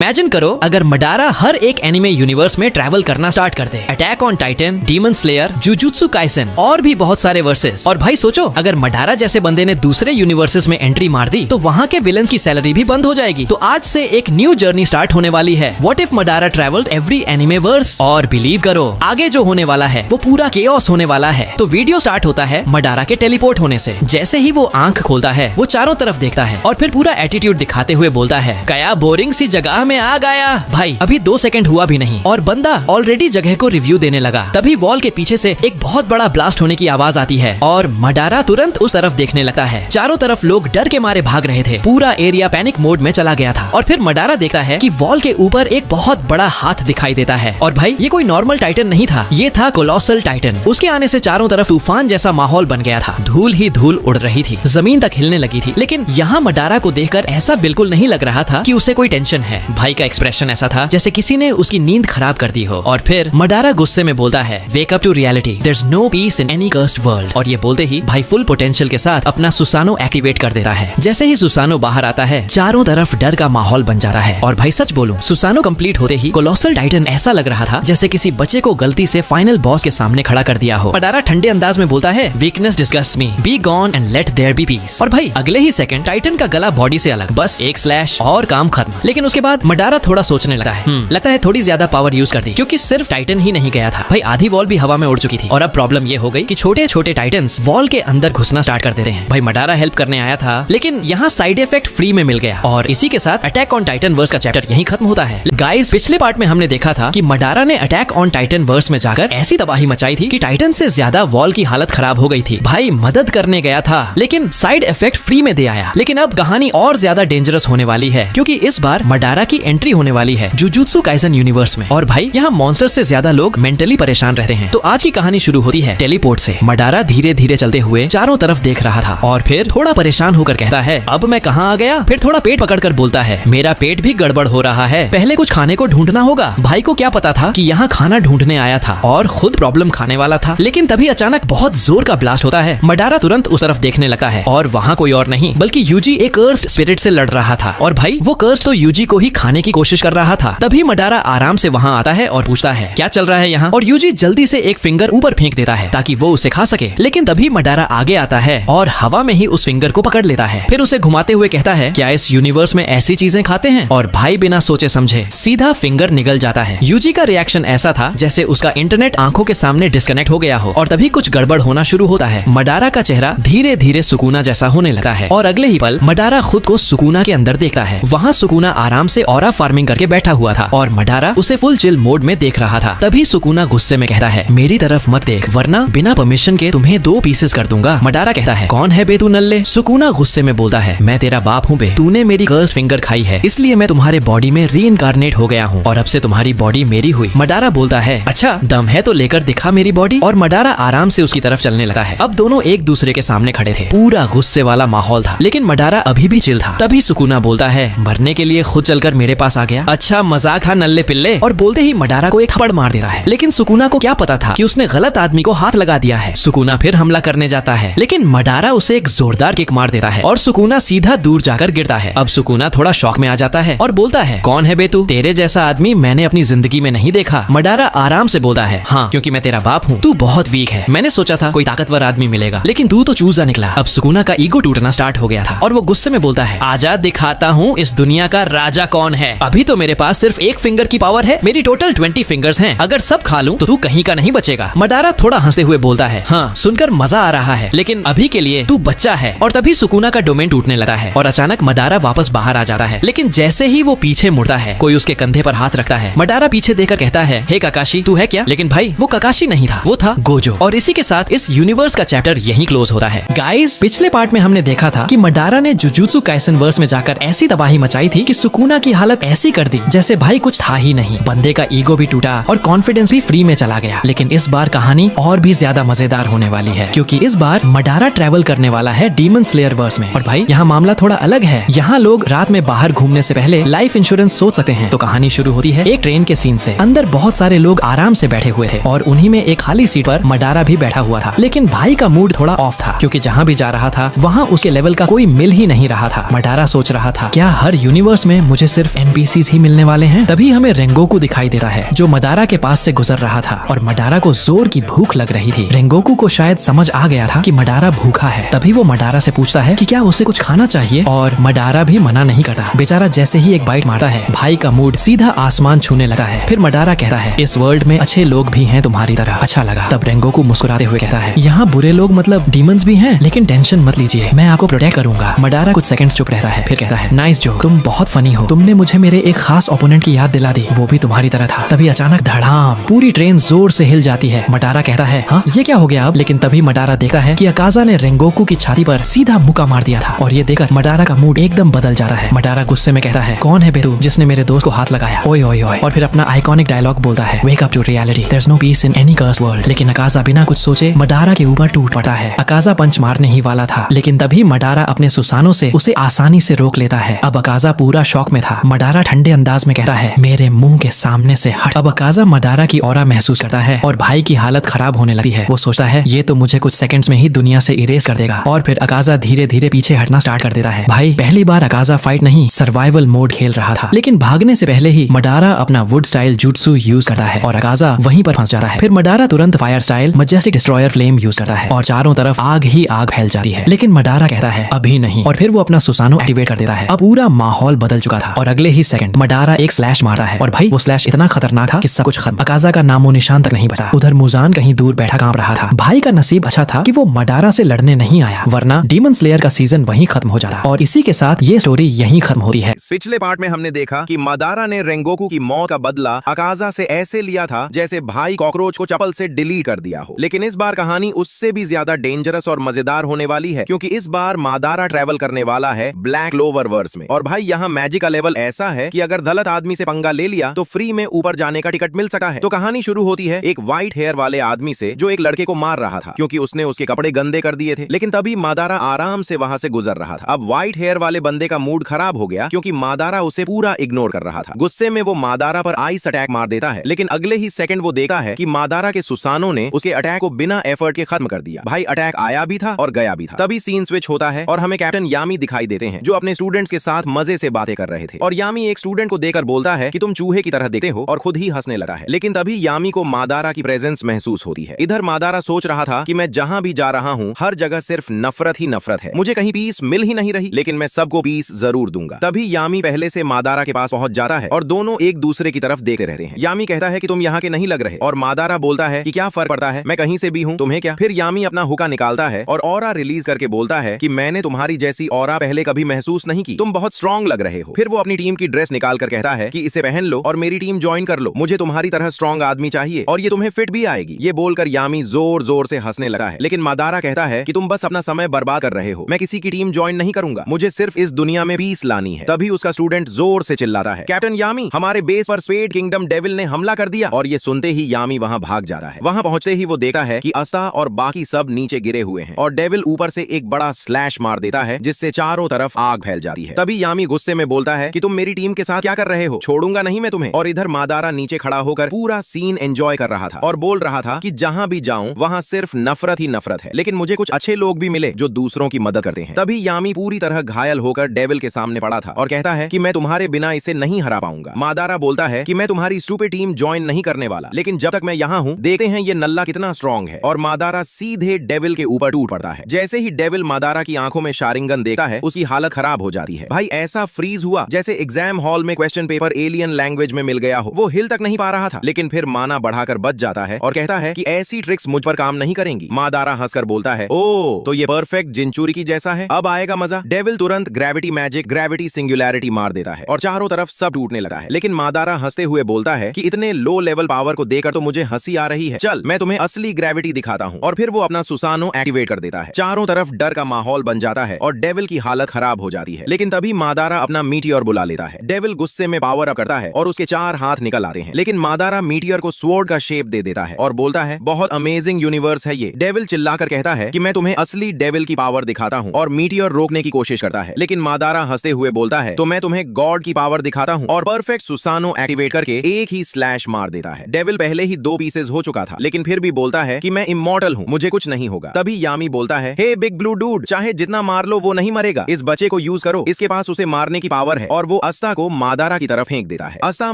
Imagine करो अगर Madara हर एक एनिमे यूनिवर्स में ट्रैवल करना स्टार्ट कर दे। Attack on Titan, demon slayer, Jujutsu Kaisen और भी बहुत सारे वर्सेस। और भाई सोचो अगर मडारा जैसे बंदे ने दूसरे यूनिवर्सेस में एंट्री मार दी तो वहाँ के विलन्स की सैलरी भी बंद हो जाएगी। तो आज से एक न्यू जर्नी स्टार्ट होने वाली है। What if Madara travelled every anime verse. और बिलीव करो आगे जो होने वाला है वो पूरा केओस होने वाला है। तो वीडियो स्टार्ट होता है मडारा के टेलीपोर्ट होने से। जैसे ही वो आंख खोलता है वो चारों तरफ देखता है और फिर पूरा एटीट्यूड दिखाते हुए बोलता है, क्या बोरिंग सी जगह में आ गया। भाई अभी 2 सेकंड हुआ भी नहीं और बंदा ऑलरेडी जगह को रिव्यू देने लगा। तभी वॉल के पीछे से एक बहुत बड़ा ब्लास्ट होने की आवाज आती है और मडारा तुरंत उस तरफ देखने लगता है। चारों तरफ लोग डर के मारे भाग रहे थे। पूरा एरिया पैनिक मोड में चला गया था। और फिर मडारा देखता है कि वॉल के ऊपर एक बहुत बड़ा हाथ दिखाई देता है। और भाई ये कोई नॉर्मल टाइटन नहीं था, ये था कोलोसल टाइटन। उसके आने से चारों तरफ तूफान जैसा माहौल बन गया था। धूल ही धूल उड़ रही थी, जमीन तक हिलने लगी थी। लेकिन यहाँ मडारा को देखकर ऐसा बिल्कुल नहीं लग रहा था कि उसे कोई टेंशन है। भाई का एक्सप्रेशन ऐसा था जैसे किसी ने उसकी नींद खराब कर दी हो। और फिर मडारा गुस्से में बोलता है, wake up to reality, there is no peace in any cursed world. और ये बोलते ही भाई फुल पोटेंशियल के साथ अपना सुसानो एक्टिवेट कर देता है। जैसे ही सुसानो बाहर आता है चारों तरफ डर का माहौल बन जाता है। और भाई सच बोलूं सुसानो कंप्लीट होते ही कोलोसल टाइटन ऐसा लग रहा था जैसे किसी बच्चे को गलती से फाइनल बॉस के सामने खड़ा कर दिया हो। मडारा ठंडे अंदाज में बोलता है, weakness disgusts me, be gone and let there be peace. और भाई अगले ही सेकंड टाइटन का गला बॉडी से अलग, बस एक स्लैश और काम खत्म। लेकिन उसके बाद मडारा थोड़ा सोचने लगता है थोड़ी ज्यादा पावर यूज कर दी, क्योंकि सिर्फ टाइटन ही नहीं गया था भाई, आधी वॉल भी हवा में उड़ चुकी थी। और अब प्रॉब्लम ये हो गई कि छोटे छोटे टाइटन्स वॉल के अंदर घुसना स्टार्ट कर देते हैं। भाई मडारा हेल्प करने आया था लेकिन यहाँ साइड इफेक्ट फ्री में मिल गया। और इसी के साथ अटैक ऑन टाइटन वर्स का चैप्टर यहीं खत्म होता है। गाइस पिछले पार्ट में हमने देखा था कि मडारा ने अटैक ऑन टाइटन वर्स में जाकर ऐसी तबाही मचाई थी कि टाइटन से ज्यादा वॉल की हालत खराब हो गई थी। भाई मदद करने गया था लेकिन साइड इफेक्ट फ्री में दे आया। लेकिन अब कहानी और ज्यादा डेंजरस होने वाली है, क्योंकि इस बार मडारा की एंट्री होने वाली है जुजुत्सु काइसन यूनिवर्स में। और भाई यहाँ मॉन्स्टर से ज्यादा लोग मेंटली परेशान रहते हैं। तो आज की कहानी शुरू होती है टेलीपोर्ट से। मडारा धीरे धीरे चलते हुए चारों तरफ देख रहा था और फिर थोड़ा परेशान होकर कहता है, अब मैं कहाँ आ गया। फिर थोड़ा पेट पकड़कर बोलता है, मेरा पेट भी गड़बड़ हो रहा है, पहले कुछ खाने को ढूंढना होगा। भाई को क्या पता था कि यहाँ खाना ढूंढने आया था और खुद प्रॉब्लम खाने वाला था। लेकिन तभी अचानक बहुत जोर का ब्लास्ट होता है। मडारा तुरंत उस तरफ देखने लगता है और वहाँ कोई और नहीं बल्कि यूजी एक कर्स्ड स्पिरिट से लड़ रहा था। और भाई वो कर्स तो यूजी को ही खाने की कोशिश कर रहा था। तभी मडारा आराम से वहाँ आता है और पूछता है, क्या चल रहा है यहाँ। और यूजी जल्दी से एक फिंगर ऊपर फेंक देता है ताकि वो उसे खा सके। लेकिन तभी मडारा आगे आता है और हवा में ही उस फिंगर को पकड़ लेता है। फिर उसे घुमाते हुए कहता है, क्या इस यूनिवर्स में ऐसी चीजें खाते हैं। और भाई बिना सोचे समझे सीधा फिंगर निगल जाता है। यूजी का रिएक्शन ऐसा था जैसे उसका इंटरनेट आंखों के सामने डिस्कनेक्ट हो गया हो। और तभी कुछ गड़बड़ होना शुरू होता है। मडारा का चेहरा धीरे धीरे सुकूना जैसा होने लगता है। और अगले ही पल मडारा खुद को सुकूना के अंदर देखता है। वहाँ सुकूना आराम से ऑरा फार्मिंग करके बैठा हुआ था और मडारा उसे फुल चिल मोड में देख रहा था। तभी सुकूना गुस्से में कहता है, मेरी तरफ मत देख वरना बिना परमिशन के तुम्हें 2 पीसेस कर दूंगा। मडारा कहता है, कौन है बे तू नल्ले। सुकूना गुस्से में बोलता है, मैं तेरा बाप हूँ बे, तूने मेरी कर्स फिंगर खाई है इसलिए मैं तुम्हारे बॉडी में रीइंकार्नेट हो गया हूँ और अब से तुम्हारी बॉडी मेरी हुई। मडारा बोलता है, अच्छा दम है तो लेकर दिखा मेरी बॉडी। और मडारा आराम से उसकी तरफ चलने लगा है। अब दोनों एक दूसरे के सामने खड़े थे। पूरा गुस्से वाला माहौल था लेकिन मडारा अभी भी चिल था। तभी सुकूना बोलता है, मरने के लिए खुद चलकर मेरे पास आ गया, अच्छा मजाक था नल्ले पिल्ले। और बोलते ही मडारा को एक थप्पड़ मार देता है। लेकिन सुकूना को क्या पता था कि उसने गलत आदमी को हाथ लगा दिया है। सुकूना फिर हमला करने जाता है लेकिन मडारा उसे एक जोरदार किक मार देता है और सुकूना सीधा दूर जाकर गिरता है। अब सुकूना थोड़ा शॉक में आ जाता है और बोलता है, कौन है बे तू, तेरे जैसा आदमी मैंने अपनी जिंदगी में नहीं देखा। मडारा आराम से बोलता है, हाँ क्योंकि मैं तेरा बाप हूँ, तू बहुत वीक है। मैंने सोचा था कोई ताकतवर आदमी मिलेगा लेकिन तू तो चूजा निकला। अब सुकूना का ईगो टूटना स्टार्ट हो गया था और वो गुस्से में बोलता है, आजा दिखाता हूँ इस दुनिया का राजा कौन है। अभी तो मेरे पास सिर्फ एक फिंगर की पावर है, मेरी टोटल 20 फिंगर्स हैं। अगर सब खा लूं तो तू कहीं का नहीं बचेगा। मडारा थोड़ा हंसते हुए बोलता है, हाँ सुनकर मजा आ रहा है लेकिन अभी के लिए तू बच्चा है। और तभी सुकूना का डोमेन टूटने लगा है और अचानक मडारा वापस बाहर आ जाता है। लेकिन जैसे ही वो पीछे मुड़ता है कोई उसके कंधे पर हाथ रखता है। मडारा पीछे देखकर कहता है, हे काकाशी तू है क्या। लेकिन भाई वो काकाशी नहीं था, वो था गोजो। और इसी के साथ इस यूनिवर्स का चैप्टर यहीं क्लोज होता है। गाइस पिछले पार्ट में हमने देखा था कि मडारा ने जुजुत्सु काइसन वर्स में जाकर ऐसी तबाही मचाई थी कि सुकूना की हालत ऐसी कर दी जैसे भाई कुछ था ही नहीं। बंदे का ईगो भी टूटा और कॉन्फिडेंस भी फ्री में चला गया। लेकिन इस बार कहानी और भी ज्यादा मजेदार होने वाली है क्योंकि इस बार मडारा ट्रैवल करने वाला है डीमन स्लेयर वर्स में। और भाई यहाँ मामला थोड़ा अलग है। यहाँ लोग रात में बाहर घूमने से पहले लाइफ इंश्योरेंस सोच सकते हैं। तो कहानी शुरू होती है एक ट्रेन के सीन से। अंदर बहुत सारे लोग आराम से बैठे हुए थे और उन्हीं में एक खाली सीट पर मडारा भी बैठा हुआ था। लेकिन भाई का मूड थोड़ा ऑफ था क्योंकि जहाँ भी जा रहा था वहाँ उसके लेवल का कोई मिल ही नहीं रहा था। मडारा सोच रहा था, क्या हर यूनिवर्स में मुझे सिर्फ सिर्फ एनपीसीज ही मिलने वाले हैं। तभी हमें रेंगोकू दिखाई देता है जो मडारा के पास से गुजर रहा था और मडारा को जोर की भूख लग रही थी। रेंगोकू को शायद समझ आ गया था कि मडारा भूखा है। तभी वो मडारा से पूछता है कि क्या उसे कुछ खाना चाहिए और मडारा भी मना नहीं करता। बेचारा जैसे ही एक बाइट मारता है भाई का मूड सीधा आसमान छूने लगा है। फिर मडारा कहता है इस वर्ल्ड में अच्छे लोग भी हैं तुम्हारी तरह। अच्छा लगा। तब रेंगोकू मुस्कुराते हुए कहता है यहाँ बुरे लोग मतलब डीमंस भी हैं, लेकिन टेंशन मत लीजिए, मैं आपको प्रोटेक्ट करूंगा। मडारा कुछ सेकंड्स चुप रहता है, फिर कहता है नाइस जोक, तुम बहुत फनी हो। तुमने मुझे मेरे एक खास ओपोनेंट की याद दिला दी, वो भी तुम्हारी तरह था। तभी अचानक धड़ाम पूरी ट्रेन जोर से हिल जाती है। मडारा कहता है हाँ ये क्या हो गया अब? लेकिन तभी मडारा देखता है कि अकाजा ने रेंगोकू की छाती पर सीधा मुक्का मार दिया था और ये देखकर मडारा का मूड एकदम बदल जाता है। मडारा गुस्से में कहता है कौन है बे तू जिसने मेरे दोस्त को हाथ लगाया? ओए ओए ओए। और फिर अपना आइकॉनिक डायलॉग बोलता है wake up to reality, there is no peace in any curse world. लेकिन अकाजा बिना कुछ सोचे मडारा के ऊपर टूट पड़ता है। अकाजा पंच मारने ही वाला था, लेकिन तभी मडारा अपने सुसानों से उसे आसानी से रोक लेता है। अब अकाजा पूरा शॉक में था। मडारा ठंडे अंदाज में कहता है मेरे मुंह के सामने से हट। अब अकाजा मडारा की ऑरा महसूस करता है और भाई की हालत खराब होने लगती है। वो सोचता है ये तो मुझे कुछ सेकंड्स में ही दुनिया से इरेज कर देगा और फिर अकाजा धीरे धीरे पीछे हटना स्टार्ट कर देता है। भाई पहली बार अकाजा फाइट नहीं सर्वाइवल मोड खेल रहा था, लेकिन भागने से पहले ही मडारा अपना वुड स्टाइल जुट्सु यूज करता है और अकाजा वहीं पर फंस जाता है। फिर मडारा तुरंत fire style majestic destroyer flame use करता है और चारों तरफ आग ही आग फैल जाती है। लेकिन मडारा कहता है अभी नहीं और फिर वो अपना सुसानो एक्टिवेट कर देता है। अब पूरा माहौल बदल चुका था और अगले ही सेकंड मडारा एक स्लैश मारता है और भाई वो स्लैश इतना खतरनाक था कि सब कुछ खत्म। अकाजा का नामो निशान तक नहीं बचा। उधर मुजान कहीं दूर बैठा कांप रहा था। भाई का नसीब अच्छा था कि वो मडारा से लड़ने नहीं आया, वरना डीमन स्लेयर का सीजन वहीं खत्म हो जाता। और इसी के साथ ये स्टोरी यहीं खत्म होती है। पिछले पार्ट में हमने देखा कि मडारा ने रेंगोकू की मौत का बदला अकाजा से ऐसे लिया था जैसे भाई कॉकरोच को चप्पल से डिलीट कर दिया हो। लेकिन इस बार कहानी उससे भी ज्यादा डेंजरस और मजेदार होने वाली है, क्योंकि इस बार मडारा ट्रेवल करने वाला है ब्लैक क्लोवर वर्स में। और भाई यहाँ मैजिक का लेवल ऐसा है कि अगर गलत आदमी से पंगा ले लिया तो फ्री में ऊपर जाने का टिकट मिल सकता है। तो कहानी शुरू होती है एक व्हाइट हेयर वाले आदमी से जो एक लड़के को मार रहा था क्योंकि उसने उसके कपड़े गंदे कर दिए थे। लेकिन तभी मडारा आराम से वहां से गुजर रहा था। अब व्हाइट हेयर वाले बंदे का मूड खराब हो गया क्योंकि मडारा उसे पूरा इग्नोर कर रहा था। गुस्से में वो मडारा पर आइस अटैक मार देता है, लेकिन अगले ही सेकंड वो देखता है कि मडारा के सुसानो ने उसके अटैक को बिना एफर्ट के खत्म कर दिया। भाई अटैक आया भी था और गया भी था। तभी सीन स्विच होता है और हमें कैप्टन यामी दिखाई देते हैं जो अपने स्टूडेंट्स के साथ मजे से बातें कर रहे थे। और यामी एक स्टूडेंट को देखकर बोलता है कि तुम चूहे की तरह दिखते हो और खुद ही हंसने लगा है। लेकिन तभी यामी को मडारा की प्रेजेंस महसूस होती है। इधर मडारा सोच रहा था कि मैं जहां भी जा रहा हूं हर जगह सिर्फ नफरत ही नफरत है, मुझे कहीं पीस मिल ही नहीं रही, लेकिन मैं सबको पीस जरूर दूंगा। तभी यामी पहले से मडारा के पास पहुंच जाता है और दोनों एक दूसरे की तरफ देखते रहते हैं। यामी कहता है कि तुम यहाँ के नहीं लग रहे और मडारा बोलता है कि क्या फर्क पड़ता है, मैं कहीं से भी हूँ, तुम्हें क्या। फिर यामी अपना हुक्का निकालता है और ऑरा रिलीज करके बोलता है कि मैंने तुम्हारी जैसी ऑरा पहले कभी महसूस नहीं की, तुम बहुत स्ट्रॉन्ग लग रहे हो। फिर वो अपनी टीम की ड्रेस निकाल कर कहता है कि इसे पहन लो और मेरी टीम ज्वाइन कर लो, मुझे तुम्हारी तरह स्ट्रॉन्ग आदमी चाहिए और ये तुम्हें फिट भी आएगी। ये बोलकर यामी जोर जोर से हंसने लगा है, लेकिन मडारा कहता है कि तुम बस अपना समय बर्बाद कर रहे हो, मैं किसी की टीम ज्वाइन नहीं करूंगा, मुझे सिर्फ इस दुनिया में पीस लानी है। तभी उसका स्टूडेंट जोर से चिल्लाता है कैप्टन यामी, हमारे बेस पर स्वेड किंगडम डेविल ने हमला कर दिया। और ये सुनते ही यामी वहां भाग जाता है। वहां पहुंचते ही वो देखता है कि असा और बाकी सब नीचे गिरे हुए हैं और डेविल ऊपर से एक बड़ा स्लैश मार देता है जिससे चारों तरफ आग फैल जाती है। तभी यामी गुस्से में बोलता है कि तुम मेरी टीम के साथ क्या कर रहे हो, छोड़ूंगा नहीं मैं तुम्हें। और इधर मडारा नीचे खड़ा होकर पूरा सीन एंजॉय कर रहा था और बोल रहा था कि जहां भी जाऊं वहां सिर्फ नफरत ही नफरत है, लेकिन मुझे कुछ अच्छे लोग भी मिले जो दूसरों की मदद करते हैं। तभी यामी पूरी तरह घायल होकर डेविल के सामने पड़ा था और कहता है कि मैं तुम्हारे बिना इसे नहीं हरा पाऊंगा। मडारा बोलता है कि मैं तुम्हारी स्टूपिड टीम ज्वाइन नहीं करने वाला, लेकिन जब तक मैं यहाँ हूँ देखते हैं ये नल्ला कितना स्ट्रॉन्ग है। और मडारा सीधे डेविल के ऊपर टूट पड़ता है। जैसे ही डेविल मडारा की आंखों में शारिंगन देखता है उसकी हालत खराब हो जाती है। भाई ऐसा फ्रीज हुआ जैसे एग्जाम हॉल में क्वेश्चन पेपर एलियन लैंग्वेज में मिल गया हो। वो हिल तक नहीं पा रहा था, लेकिन फिर माना बढ़ाकर बच जाता है और कहता है कि ऐसी ट्रिक्स मुझ पर काम नहीं करेंगी। मडारा हंसकर बोलता है ओ तो ये परफेक्ट जिंचुरी की जैसा है, अब आएगा मजा। डेविल तुरंत ग्रेविटी मैजिक ग्रेविटी सिंगुलैरिटी मार देता है और चारों तरफ सब टूटने लगा है। लेकिन मडारा हंसते हुए बोलता है कि इतने लो लेवल पावर को देखकर तो मुझे हंसी आ रही है, चल मैं तुम्हें असली ग्रेविटी दिखाता हूँ। और फिर वो अपना सुसानो एक्टिवेट कर देता है। चारों तरफ डर का माहौल बन जाता है और डेविल की हालत खराब हो जाती है। लेकिन तभी मडारा अपना मीटियोर बुला लेता है। डेविल गुस्से में पावर अप करता है और उसके 4 हाथ निकल आते हैं, लेकिन मडारा मीटियोर को स्वॉर्ड का शेप दे देता है और बोलता है बहुत अमेजिंग यूनिवर्स है ये। डेविल चिल्लाकर कहता है कि मैं तुम्हें असली डेविल की पावर दिखाता हूँ और मीटियोर रोकने की कोशिश करता है। लेकिन मडारा हंसते हुए बोलता है तो मैं तुम्हें गॉड की पावर दिखाता हूँ और परफेक्ट सुसानो एक्टिवेट करके एक ही स्लैश मार देता है। डेविल पहले ही 2 पीसेस हो चुका था, लेकिन फिर भी बोलता है कि मैं इमॉर्टल हूँ, मुझे कुछ नहीं होगा। तभी यामी बोलता है हे बिग ब्लू डूड, चाहे जितना मार लो वो नहीं मरेगा, इस बच्चे को यूज करो, इसके पास उसे मारने की पावर है और वो अस्ता को मादारा की तरफ फेंक देता है। अस्ता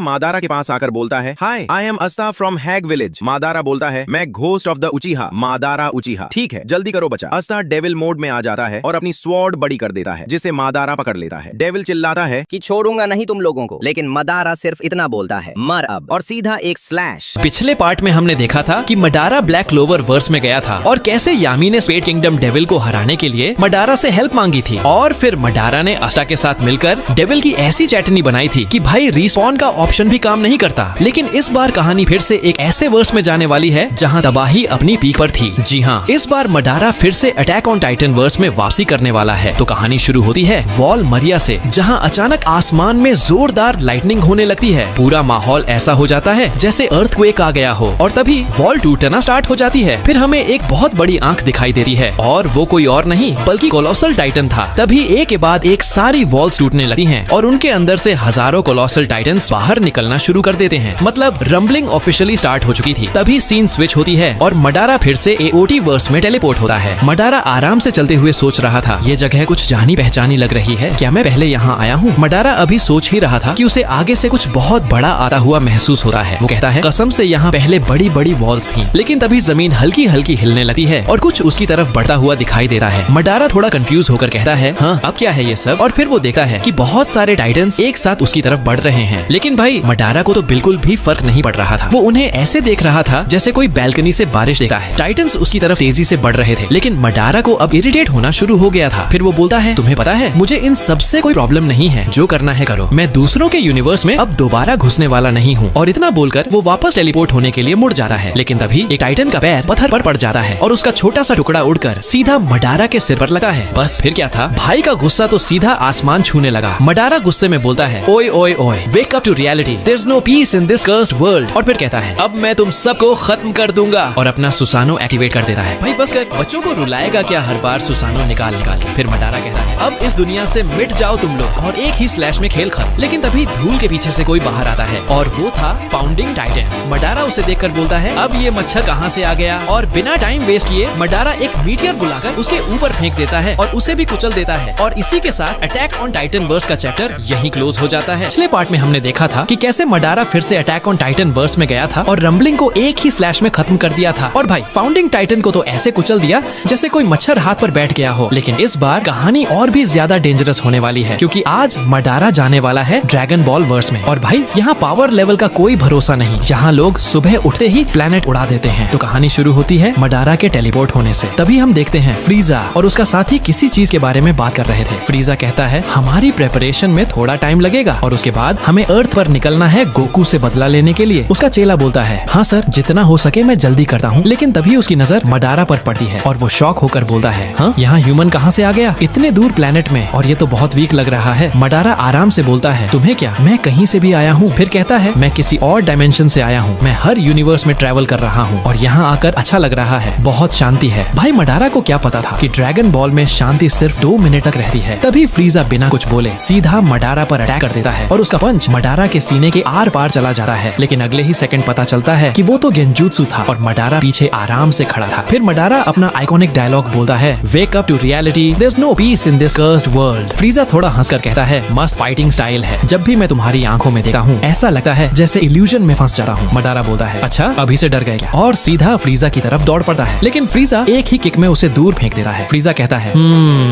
मादारा के पास आकर बोलता है, hi I am Asta from Hage village. Madara बोलता है, मैं ghost of the Uchiha Madara Uchiha. ठीक है, जल्दी करो बच्चा। अस्ता डेविल मोड में आ जाता है और अपनी स्वॉर्ड बड़ी कर देता है, जिसे मादारा पकड़ लेता है। डेविल चिल्लाता है कि छोड़ूंगा नहीं तुम लोगों को, लेकिन मदारा सिर्फ इतना बोलता है, मर अब, और सीधा एक स्लैश। पिछले पार्ट में हमने देखा था कि मडारा ब्लैक क्लोवर वर्स में गया था और कैसे यामी ने स्पेड किंगडम डेविल को हराने के लिए मडारा से हेल्प मांगी थी, और फिर मडारा ने अस्ता के साथ मिलकर डेविल की ऐसी चैटनी बनाई थी कि भाई रिस्पॉन का ऑप्शन भी काम नहीं करता। लेकिन इस बार कहानी फिर से एक ऐसे वर्स में जाने वाली है जहाँ तबाही अपनी पीक पर थी। जी हाँ, इस बार मडारा फिर से अटैक ऑन टाइटन वर्स में वापसी करने वाला है। तो कहानी शुरू होती है वॉल मरिया से, जहाँ अचानक आसमान में जोरदार लाइटनिंग होने लगती है। पूरा माहौल ऐसा हो जाता है जैसे अर्थक्वेक आ गया हो, और तभी वॉल टूटना स्टार्ट हो जाती है। फिर हमें एक बहुत बड़ी आंख दिखाई देती है और वो कोई और नहीं बल्कि कोलोसल टाइटन था। तभी एक के बाद एक सारी वॉल्स टूटने लगती हैं और उनके अंदर से हजारों कोलोसल टाइटन्स बाहर निकलना शुरू कर देते हैं। मतलब रंबलिंग ऑफिशियली स्टार्ट हो चुकी थी। तभी सीन स्विच होती है और मडारा फिर से एओटी वर्स में टेलीपोर्ट होता है। मडारा आराम से चलते हुए सोच रहा था, ये जगह कुछ जानी पहचानी लग रही है, क्या मैं पहले यहाँ आया हूँ? मडारा अभी सोच ही रहा था कि उसे आगे से कुछ बहुत बड़ा आता हुआ महसूस होता है। वो कहता है, कसम से यहाँ पहले बड़ी बड़ी वॉल्स थी। लेकिन तभी जमीन हल्की हल्की हिलने लगती है और कुछ उसकी तरफ बढ़ता हुआ दिखाई देता है। मडारा थोड़ा कंफ्यूज होकर कहता है, हाँ अब क्या है ये सब? और फिर वो देखता है कि बहुत सारे टाइटन्स एक साथ उसकी तरफ बढ़ रहे हैं। लेकिन भाई मडारा को तो बिल्कुल भी फर्क नहीं पड़ रहा था। वो उन्हें ऐसे देख रहा था जैसे कोई बैल्कनी से बारिश देखता है। टाइटन्स उसकी तरफ तेजी से बढ़ रहे थे, लेकिन मडारा को अब इरिटेट होना शुरू हो गया था। फिर वो बोलता है, तुम्हें पता है मुझे इन सबसे कोई प्रॉब्लम नहीं है, जो करना है करो। मैं दूसरों के यूनिवर्स में अब दोबारा घुसने वाला नहीं हूँ। और इतना बोलकर वो वापस टेलीपोर्ट होने के लिए मुड़ जाता है। लेकिन तभी एक टाइटन का पैर पत्थर पर पड़ जाता है और उसका छोटा सा टुकड़ा उड़कर सीधा मडारा के सिर पर लगा है। बस फिर क्या था, भाई का गुस्सा तो सीधा आसमान छूने लगा। मडारा गुस्से में बोलता है, ओए ओए ओए, wake up to reality, there is no peace in this cursed world. और फिर कहता है, अब मैं तुम सबको खत्म कर दूंगा, और अपना सुसानो एक्टिवेट कर देता है। भाई बस कर, बच्चों को रुलाएगा क्या हर बार सुसानो निकाल के? फिर मडारा कहता है, अब इस दुनिया से मिट जाओ तुम लोग, और एक ही स्लैश में खेल खत्म। लेकिन तभी धूल के पीछे से कोई बाहर आता है और वो था फाउंडिंग टाइटन। मडारा उसे देखकर बोलता है, अब ये मच्छर कहाँ से आ गया? और बिना टाइम वेस्ट किए मडारा एक मीटियर बुलाकर उसके ऊपर फेंक देता है और उसे भी कुचल देता है। और इसी के साथ अटैक ऑन टाइटन वर्स का चैप्टर यहीं क्लोज हो जाता है। पिछले पार्ट में हमने देखा था कि कैसे मडारा फिर से अटैक ऑन टाइटन वर्स में गया था और रंबलिंग को एक ही स्लैश में खत्म कर दिया था। और भाई फाउंडिंग टाइटन को तो ऐसे कुचल दिया जैसे कोई मच्छर हाथ पर बैठ गया हो। लेकिन इस बार कहानी और भी ज्यादा डेंजरस होने वाली है, क्योंकि आज मडारा जाने वाला है ड्रैगन बॉल वर्स में। और भाई यहाँ पावर लेवल का कोई भरोसा नहीं, यहाँ लोग सुबह उठते ही प्लेनेट उड़ा देते हैं। तो कहानी शुरू होती है मडारा के टेलीपोर्ट होने से। तभी हम देखते हैं फ्रीजा और उसका साथी किसी चीज के बारे में बात कर रहे थे। फ्रीजा कहता है, हमारी प्रेपरेशन में थोड़ा टाइम लगेगा और उसके बाद हमें अर्थ पर निकलना है गोकू से बदला लेने के लिए। उसका चेला बोलता है, हाँ सर, जितना हो सके मैं जल्दी करता हूँ। लेकिन तभी उसकी नजर मडारा पर पड़ती है और वो शॉक होकर बोलता है, हाँ यहाँ ह्यूमन कहाँ से आ गया इतने दूर प्लेनेट में, और ये तो बहुत वीक लग रहा है। मडारा आराम से बोलता है, तुम्हें क्या, मैं कहीं से भी आया हूँ। फिर कहता है, मैं किसी और डायमेंशन से आया हूँ, मैं हर यूनिवर्स में ट्रैवल कर रहा हूँ और यहाँ आकर अच्छा लग रहा है, बहुत शांति है। भाई मडारा को क्या पता था कि ड्रैगन बॉल में शांति सिर्फ 2 मिनट तक रहती है। तभी फ्रीजा बिना कुछ बोले सीधा मडारा पर अटैक कर देता है और उसका पंच मडारा के सीने के आर पार चला जाता है। लेकिन अगले ही सेकंड पता चलता है कि वो तो गेंजुत्सु था और मडारा पीछे आराम से खड़ा था। फिर मडारा अपना आइकॉनिक डायलॉग बोलता है, wake up to reality, there is no peace in this cursed world. Frieza थोड़ा हंसकर कहता है, मस्त फाइटिंग स्टाइल है, जब भी मैं तुम्हारी आंखों में देखता हूँ ऐसा लगता है जैसे इल्यूजन में फंस जाता हूँ। मडारा बोलता है, अच्छा अभी से डर गए क्या? और सीधा फ्रीजा की तरफ दौड़ पड़ता है। लेकिन फ्रीजा एक ही किक में उसे दूर फेंक देता है। फ्रीजा कहता है,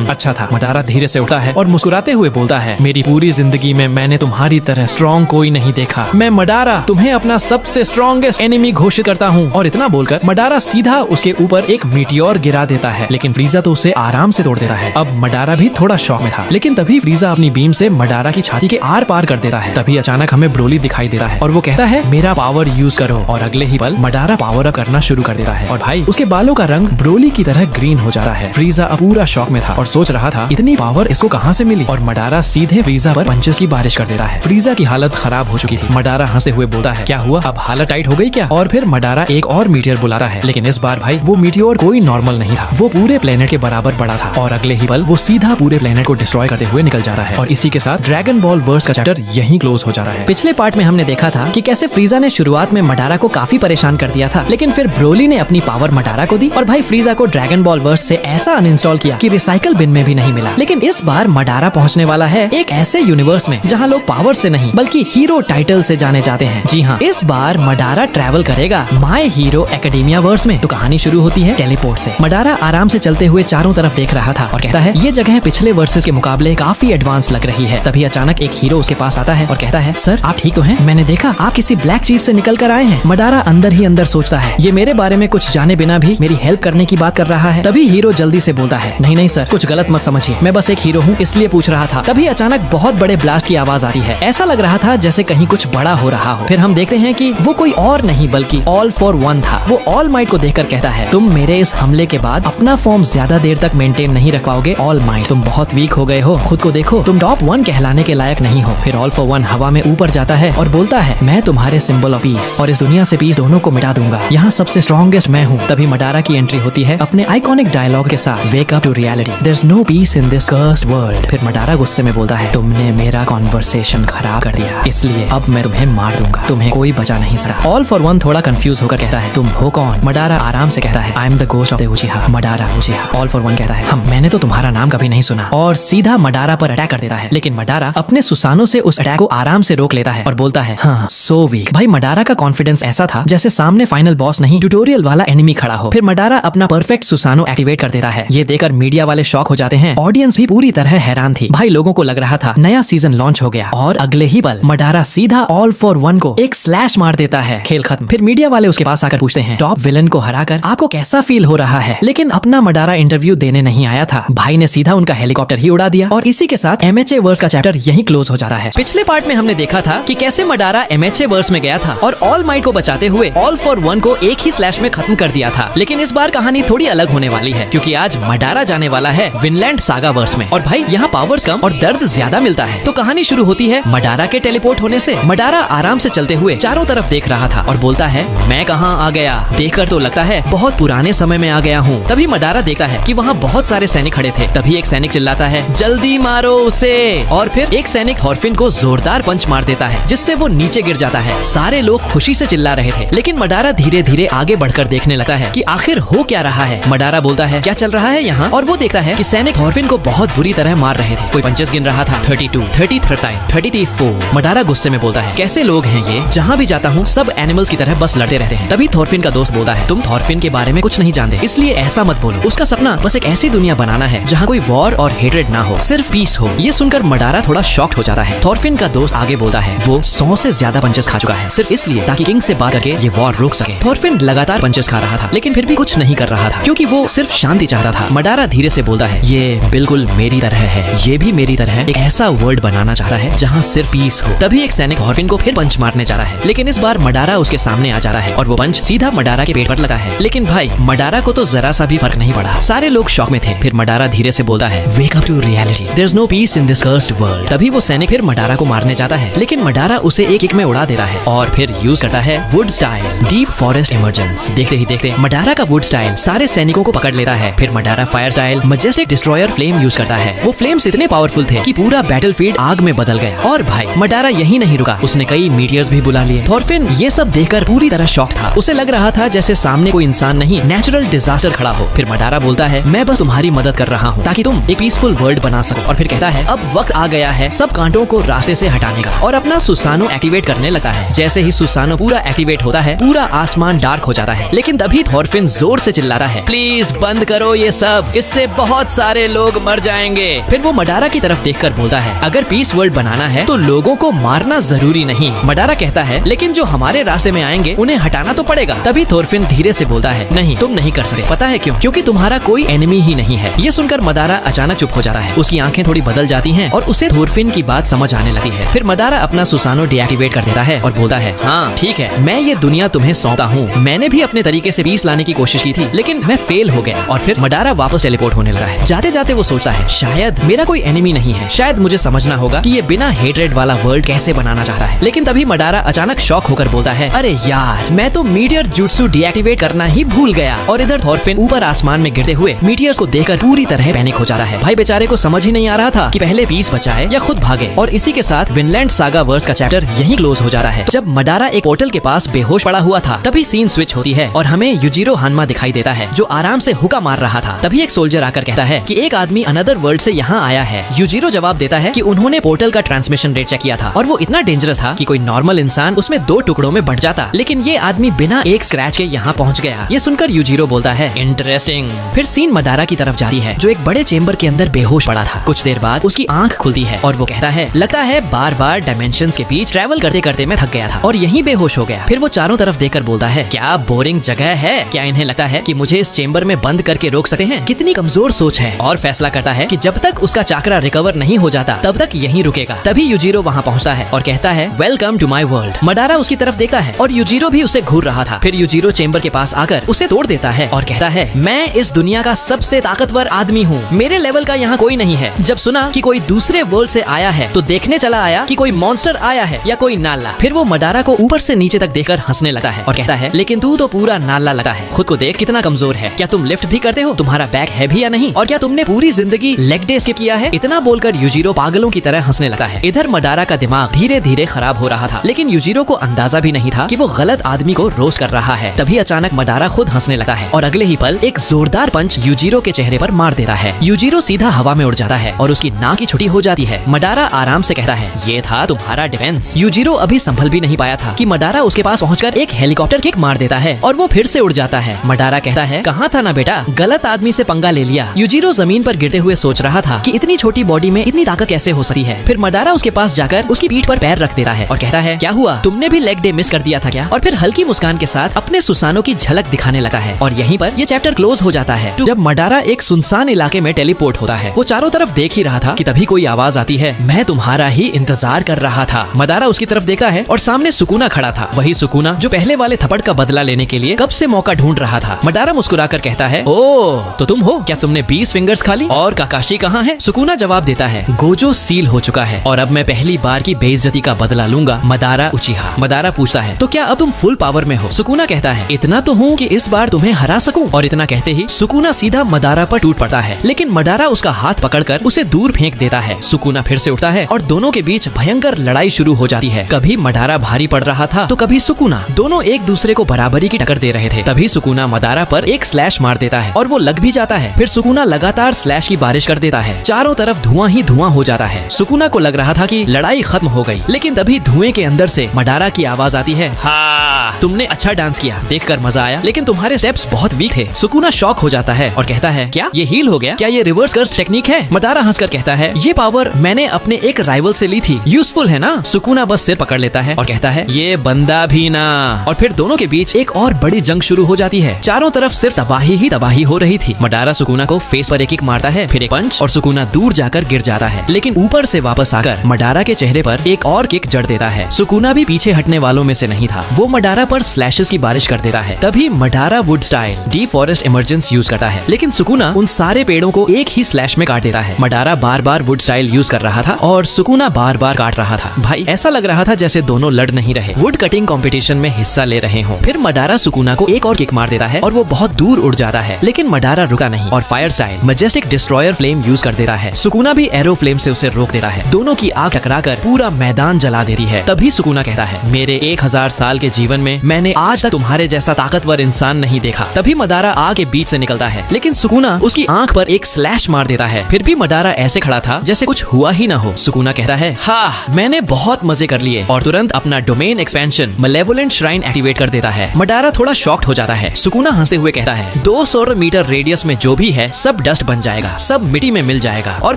अच्छा था। मडारा धीरे से उठता है और मुस्कुराते हुए बोलता है, मेरी पूरी जिंदगी में मैंने तुम्हारी तरह स्ट्रॉन्ग कोई नहीं देखा। मैं मडारा तुम्हें अपना सबसे स्ट्रॉन्गेस्ट एनिमी घोषित करता हूँ। और इतना बोलकर मडारा सीधा उसके ऊपर एक मीटियोर गिरा देता है। लेकिन फ्रीजा तो उसे आराम से तोड़ देता है। अब मडारा भी थोड़ा शॉक में था। लेकिन तभी फ्रीजा अपनी बीम से मडारा की छाती के आर पार कर देता है। तभी अचानक हमें ब्रोली दिखाई देता है और वो कहता है, मेरा पावर यूज करो। और अगले ही पल मडारा पावर अप करना शुरू कर देता है और भाई उसके बालों का रंग ब्रोली की तरह ग्रीन हो जाता है। फ्रीजा अब पूरा शॉक में था और सोच रहा था इतनी पावर इसको कहाँ से मिली। और मडारा सीधे फ्रीजा पर पंचेस की बारिश कर देता है। फ्रीजा की हालत खराब हो चुकी थी। मडारा हंसते हुए बोलता है, क्या हुआ, अब हालत टाइट हो गई क्या? और फिर मडारा एक और मीटियोर बुलाता है। लेकिन इस बार भाई वो मीटियोर कोई नॉर्मल नहीं था, वो पूरे प्लेनेट के बराबर बड़ा था। और अगले ही पल वो सीधा पूरे प्लेनेट को डिस्ट्रॉय करते हुए निकल जाता है। और इसी के साथ ड्रैगन बॉल वर्स का चैप्टर यहीं क्लोज हो जाता है। पिछले पार्ट में हमने देखा था कि कैसे फ्रीजा ने शुरुआत में मडारा को काफी परेशान कर दिया था, लेकिन फिर ब्रोली ने अपनी पावर मडारा को दी और भाई फ्रीजा को ड्रैगन बॉल वर्स से ऐसा अनइंस्टॉल किया कि रिसाइकल बिन में भी नहीं मिला। लेकिन इस बार मडारा पहुंचने वाला है एक ऐसे यूनिवर्स में जहाँ लोग पावर से नहीं बल्कि हीरो टाइटल से जाने जाते हैं। जी हाँ, इस बार मडारा ट्रैवल करेगा माय हीरो एकेडेमिया वर्स में। तो कहानी शुरू होती है टेलीपोर्ट से। मडारा आराम से चलते हुए चारों तरफ देख रहा था और कहता है ये जगह पिछले वर्सेस के मुकाबले काफी एडवांस लग रही है। तभी अचानक एक हीरो उसके पास आता है और कहता है सर आप ठीक तो हैं? मैंने देखा आप किसी ब्लैक चीज से निकल कर आए हैं। मडारा अंदर ही अंदर सोचता है ये मेरे बारे में कुछ जाने बिना भी मेरी हेल्प करने की बात कर रहा है। तभी हीरो जल्दी से बोलता है नहीं नहीं सर, कुछ गलत मत समझिए, मैं बस एक हीरो हूँ इसलिए पूछ रहा था। तभी अचानक बहुत बड़े ब्लास्ट की आवाज आती है। ऐसा लग रहा था जैसे कहीं कुछ बड़ा हो रहा हो। फिर हम देखते हैं कि वो कोई और नहीं बल्कि ऑल फॉर वन था। वो ऑल माइट को देखकर कहता है तुम मेरे इस हमले के बाद अपना फॉर्म ज्यादा देर तक मेंटेन नहीं रख पाओगे ऑल माइट, तुम बहुत वीक हो गए हो, खुद को देखो, तुम टॉप 1 कहलाने के लायक नहीं हो। फिर ऑल फॉर वन हवा में ऊपर जाता है और बोलता है मैं तुम्हारे सिंबल ऑफ पीस और इस दुनिया से पीस दोनों को मिटा दूंगा, यहाँ सबसे स्ट्रॉन्गेस्ट मैं हूँ। तभी मडारा की एंट्री होती है अपने आइकॉनिक डायलॉग के साथ wake up to reality, there is no peace in this cursed world. फिर मडारा गुस्से में बोलता है तुमने मेरा कॉन्वर्सेशन खराब कर दिया, इसलिए अब मैं तुम्हें मार दूंगा, तुम्हें कोई बचा नहीं सकता। ऑल फॉर वन थोड़ा कंफ्यूज होकर कहता है तुम हो कौन? मडारा आराम से कहता है I am the ghost of the Uchiha. Madara Uchiha. All for one कहता है हम मैंने तो तुम्हारा नाम कभी नहीं सुना और सीधा मडारा पर अटैक कर देता है। लेकिन मडारा अपने सुसानों से उस अटैक को आराम से रोक लेता है और बोलता है हाँ सो वीक। भाई मडारा का कॉन्फिडेंस ऐसा था जैसे सामने फाइनल बॉस नहीं ट्यूटोरियल वाला एनिमी खड़ा हो। फिर मडारा अपना परफेक्ट सुसानो एक्टिवेट कर देता है। ये देखकर मीडिया वाले शॉक हो जाते हैं, ऑडियंस भी पूरी तरह हैरान थी। भाई लोगों को लग रहा था नया सीजन लॉन्च हो गया और अगले ही पल मडारा सीधा ऑल फॉर वन को एक स्लैश मार देता है। खेल खत्म। फिर मीडिया वाले उसके पास आकर पूछते हैं टॉप विलन को हराकर आपको कैसा फील हो रहा है? लेकिन अपना मडारा इंटरव्यू देने नहीं आया था। भाई ने सीधा उनका हेलीकॉप्टर ही उड़ा दिया और इसी के साथ MHA वर्स का चैप्टर यहीं क्लोज हो जाता है। पिछले पार्ट में हमने देखा था कि कैसे मडारा MHA वर्स में गया था और ऑल माइट को बचाते हुए ऑल फॉर वन को एक ही स्लैश में खत्म कर दिया था। लेकिन इस बार कहानी थोड़ी अलग होने वाली है क्योंकि आज मडारा जाने वाला है विनलैंड सागा वर्स में और भाई यहाँ पावर्स कम और दर्द ज्यादा मिलता है। तो कहानी शुरू होती है मडारा के टेलीपोर्ट होने से। मडारा आराम से चलते हुए चारों तरफ देख रहा था और बोलता है मैं कहाँ आ गया? देखकर तो लगता है बहुत पुराने समय में आ गया हूँ। तभी मडारा देखता है कि वहाँ बहुत सारे सैनिक खड़े थे। तभी एक सैनिक चिल्लाता है जल्दी मारो उसे और फिर एक सैनिक थॉरफिन को जोरदार पंच मार देता है जिससे वो नीचे गिर जाता है। सारे लोग खुशी से चिल्ला रहे थे लेकिन मडारा धीरे धीरे आगे बढ़कर देखने लगता है कि आखिर हो क्या रहा है। मडारा बोलता है क्या चल रहा है यहाँ? और वो देखता है कि सैनिक थॉरफिन को बहुत बुरी तरह मार रहे थे। कोई पंचेस गिन रहा था 32, 33, 34। मडारा गुस्से में बोलता है कैसे लोग हैं ये, जहाँ भी जाता हूँ सब एनिमल्स की तरह बस लड़ते रहते हैं। तभी थॉरफिन का दोस्त बोलता है तुम थॉरफिन के बारे में कुछ नहीं जानते इसलिए ऐसा मत बोलो। उसका सपना बस एक ऐसी दुनिया बनाना है जहाँ कोई वॉर और हेट्रेड ना हो, सिर्फ पीस हो। ये सुनकर मडारा थोड़ा शॉक्ड हो जाता है। थॉरफिन का दोस्त आगे बोलता है वो 100 से ज्यादा पंचेस खा चुका है सिर्फ इसलिए ताकि किंग से बात करके ये वॉर रोक सके। थॉरफिन लगातार पंचेस खा रहा था लेकिन फिर भी कुछ नहीं कर रहा था क्योंकि वो सिर्फ शांति चाहता था। मडारा धीरे से बोलता है ये बिल्कुल मेरी तरह है, ये भी मेरी तरह एक ऐसा वर्ल्ड बनाना चाहता है जहाँ सिर्फ पीस हो। तभी एक सैनिक थॉरफिन को फिर पंच मारने जा रहा है लेकिन इस बार मडारा उसके सामने आ जा रहा है और वो पंच सीधा मडारा के पेट पर लगा है। लेकिन भाई मडारा को तो जरा सा भी फर्क नहीं पड़ा। सारे लोग शॉक में थे। फिर मडारा धीरे से बोलता है wake up to reality, there is no peace in this cursed world. तभी वो सैनिक फिर मडारा को मारने जाता है लेकिन मडारा उसे एक किक में उड़ा देता है और फिर यूज करता है would style deep forest emergence. देखते ही देखते मडारा का वुड स्टाइल सारे सैनिकों को पकड़ लेता है। फिर Madara fire style majestic destroyer flame use करता है। वो फ्लेम्स इतने पावरफुल थे कि पूरा बैटलफील्ड आग में बदल गया। और भाई मडारा यही नहीं रुका, उसने कई मीटियर्स भी बुला लिए। थॉरफिन ये सब देखकर पूरी तरह शॉक था। उसे लग रहा था जैसे सामने कोई इंसान नहीं नेचुरल डिजास्टर खड़ा हो। फिर मडारा बोलता है मैं बस तुम्हारी मदद कर रहा हूँ ताकि तुम एक पीसफुल वर्ल्ड बना सको। और फिर कहता है अब वक्त आ गया है सब कांटों को रास्ते से हटाने का और अपना सुसानो एक्टिवेट करने लगता है। जैसे ही सुसानो पूरा एक्टिवेट होता है पूरा आसमान डार्क हो जाता है। लेकिन तभी थॉरफिन जोर से चिल्लाता है प्लीज बंद करो ये सब, इससे बहुत सारे लोग मर जाएंगे। फिर वो मडारा की तरफ देखकर बोलता है अगर पीस वर्ल्ड बनाना है तो लोगों को मारना जरूरी नहीं। मडारा कहता है लेकिन जो हमारे रास्ते में आएंगे उन्हें हटाना तो पड़ेगा। तभी थॉरफिन धीरे से बोलता है नहीं तुम नहीं कर सकते। पता है क्यों? क्योंकि तुम्हारा कोई एनिमी ही नहीं है। ये सुनकर मडारा अचानक चुप हो जाता है। उसकी आंखें थोड़ी बदल जाती हैं और उसे थॉरफिन की बात समझ आने लगी है। फिर मडारा अपना सुसानो डीएक्टिवेट कर देता है और बोलता है हाँ ठीक है मैं ये दुनिया तुम्हें सौंपता हूँ। मैंने भी अपने तरीके से पीस लाने की कोशिश की थी लेकिन मैं फेल हो गया। और फिर मडारा वापस टेलीपोर्ट होने लगा है। जाते जाते वो सोचता है शायद मेरा कोई एनिमी नहीं है, शायद मुझे समझना होगा कि ये बिना हेट्रेड वाला वर्ल्ड कैसे बनाना चाह रहा है। लेकिन तभी मडारा अचानक शॉक होकर बोलता है अरे यार मैं तो मीटियर जुट्सु डीएक्टिवेट करना ही भूल गया। और इधर थॉरफिन ऊपर आसमान में गिरते हुए मीटियर्स को देखकर पूरी तरह पैनिक हो जाता है। भाई बेचारे को समझ ही नहीं आ रहा था कि पहले पीस बचाए या खुद भागे। और इसी के साथ विनलैंड सागा वर्स का चैप्टर यहीं क्लोज हो जा रहा है। जब मडारा एक पोर्टल के पास बेहोश पड़ा हुआ था तभी सीन स्विच होती है और हमें युजिरो हानमा दिखाई देता है जो आराम से हुक्का मार रहा था। तभी एक सोल्जर आकर कहता है कि एक आदमी अनदर वर्ल्ड से यहाँ आया है। युजिरो जवाब देता है कि उन्होंने पोर्टल का ट्रांसमिशन रेट चेक किया था और वो इतना डेंजरस था कि कोई नॉर्मल इंसान उसमें 2 टुकड़ों में बंट जाता, लेकिन ये आदमी बिना एक स्क्रैच के यहाँ पहुँच गया। ये सुनकर यूजिरो बोलता है इंटरेस्टिंग। फिर सीन मडारा की तरफ जाती है जो एक बड़े चेम्बर के अंदर बेहोश पड़ा था। कुछ देर बाद उसकी आंख खुलती है और वो कहता है लगता है बार बार डायमेंशंस के बीच ट्रैवल करते करते मैं थक गया था और यहीं बेहोश हो गया। फिर वो चारों तरफ देखकर बोलता है क्या बोरिंग जगह है, क्या इन्हें लगता है कि मुझे इस चेम्बर में बंद करके रोक सकते हैं? कितनी कमजोर सोच है। और फैसला करता है कि जब तक उसका चाकरा रिकवर नहीं हो जाता तब तक यहीं रुकेगा। तभी यूजिरो वहाँ पहुँचता है और कहता है वेलकम टू माई वर्ल्ड। मडारा उसकी तरफ देखता है और यूजिरो भी उसे घूर रहा था। फिर यूजिरो चेम्बर के पास आकर उसे तोड़ देता है और कहता है मैं इस दुनिया का सबसे ताकतवर आदमी हूँ, मेरे लेवल का यहाँ कोई नहीं है। जब सुना कि कोई दूसरे वर्ल्ड से आया है तो देखने चला आया कि कोई मॉन्स्टर आया है या कोई नाला। फिर वो मडारा को ऊपर से नीचे तक देखकर हंसने लगता है और कहता है लेकिन तू तो पूरा नाला लगा है, खुद को देख कितना कमजोर है। क्या तुम लिफ्ट भी करते हो? तुम्हारा बैग है भी या नहीं? और क्या तुमने पूरी जिंदगी लेग डे स्किप किया है? इतना बोलकर यूजिरो पागलों की तरह हंसने लगता है। इधर मडारा का दिमाग धीरे धीरे खराब हो रहा था, लेकिन यूजिरो को अंदाजा भी नहीं था कि वो गलत आदमी को रोस्ट कर रहा है। तभी अचानक मडारा खुद हंसने लगता है और अगले ही पल एक जोरदार पंच यूजिरो के चेहरे पर मार देता है। यूजिरो सीधा हवा में उड़ जाता है और उसकी नाक की छुट्टी हो जाती है। मडारा आराम से कहता है ये था तुम्हारा डिफेंस। यूजिरो अभी संभल भी नहीं पाया था कि मडारा उसके पास पहुंचकर एक हेलीकॉप्टर किक मार देता है और वो फिर से उड़ जाता है। मडारा कहता है कहाँ था ना बेटा, गलत आदमी से पंगा ले लिया। यूजिरो जमीन पर गिरते हुए सोच रहा था कि इतनी छोटी बॉडी में इतनी ताकत कैसे हो सकती है। फिर मडारा उसके पास जाकर उसकी पीठ पर पैर रख देता है और कहता है क्या हुआ, तुमने भी लेग डे मिस कर दिया था क्या? और फिर हल्की मुस्कान के साथ अपने सुसानों की झलक दिखाने लगा है और यहीं पर ये चैप्टर क्लोज हो जाता है। जब मडारा एक सुनसान इलाके में टेलीपोर्ट होता है, वो चारों तरफ देख ही रहा था कि तभी कोई आवाज आती है मैं तुम्हारा ही इंतजार कर रहा था। मडारा उसकी तरफ देखता है और सामने सुकुना खड़ा था, वही सुकुना जो पहले वाले थप्पड़ का बदला लेने के लिए कब से मौका ढूंढ रहा था। मडारा मुस्कुराकर कहता है ओह तो तुम हो क्या, तुमने 20 फिंगर्स खा ली? और काकाशी कहाँ है? सुकुना जवाब देता है गोजो सील हो चुका है और अब मैं पहली बार की बेइज्जती का बदला लूंगा मडारा उचिहा। मडारा पूछता है तो क्या अब तुम फुल पावर में हो? सुकुना कहता है इतना तो हूँ कि इस बार तुम्हें हरा सकूं। और इतना कहते ही सुकुना सीधा मडारा पर टूट पड़ता है, लेकिन मडारा उसका हाथ पकड़कर उसे दूर फेंक देता है। सुकुना फिर से उठता है और दोनों के बीच भयंकर लड़ाई शुरू हो जाती है। कभी मडारा भारी पड़ रहा था तो कभी सुकुना, दोनों एक दूसरे को बराबरी की टक्कर दे रहे थे। तभी सुकुना मडारा पर एक स्लैश मार देता है और वो लग भी जाता है। फिर सुकुना लगातार स्लैश की बारिश कर देता है, चारों तरफ धुआं ही धुआं हो जाता है। सुकुना को लग रहा था कि लड़ाई खत्म हो गई, लेकिन तभी धुएं के अंदर से मडारा की आवाज आती है हाँ तुमने अच्छा डांस किया, देखकर मजा आया, लेकिन तुम्हारे स्टेप्स बहुत वीक थे। सुकुना शॉक हो जाता है और कहता है क्या ये हील हो गया? क्या ये रिवर्स कर्स टेक्निक है? मडारा हंसकर कहता है ये पावर मैंने अपने एक राइवल से ली थी, यूजफुल है ना? सुकुना बस सिर पकड़ लेता है और कहता है ये बंदा भी ना। और फिर दोनों के बीच एक और बड़ी जंग शुरू हो जाती है। चारों तरफ सिर्फ तबाही ही तबाही हो रही थी। मडारा सुकुना को फेस पर एक किक मारता है, फिर एक पंच और सुकुना दूर जाकर गिर जाता है, लेकिन ऊपर से वापस आकर मडारा के चेहरे पर एक और किक जड़ देता है। सुकुना भी पीछे हटने वालों में से नहीं था, वो मडारा पर स्लैशेस की बारिश कर देता है। तभी Madara wood style deep forest emergence use करता है, लेकिन सुकुना उन सारे पेड़ों को एक ही स्लैश में काट देता है। मडारा बार बार वुड स्टाइल यूज कर रहा था और सुकुना बार बार काट रहा था। भाई ऐसा लग रहा था जैसे दोनों लड़ नहीं रहे, वुड कटिंग कंपटीशन में हिस्सा ले रहे हों। फिर मडारा सुकुना को एक और किक मार देता है और वो बहुत दूर उड़ जाता है, लेकिन मडारा रुका नहीं और fire style majestic destroyer flame use कर देता है। सुकुना भी एरो फ्लेम से उसे रोक देता है। दोनों की आग टकराकर पूरा मैदान जला देती है। तभी सुकुना कहता है मेरे 1000 साल के जीवन में मैंने आज तक तुम्हारे जैसा ताकतवर इंसान नहीं देखा। तभी मडारा आग के बीच से निकलता है, लेकिन सुकुना उसकी आंख पर एक स्लैश मार देता है। फिर भी मडारा ऐसे खड़ा था जैसे कुछ हुआ ही ना हो। सुकुना कहता है हाँ मैंने बहुत मजे कर लिए और तुरंत अपना डोमेन एक्सपेंशन मैलेवोलेंट श्राइन एक्टिवेट कर देता है। मडारा थोड़ा शॉक्ड हो जाता है। सुकुना हंसते हुए कहता है 200 मीटर रेडियस में जो भी है सब डस्ट बन जाएगा, सब मिट्टी में मिल जाएगा। और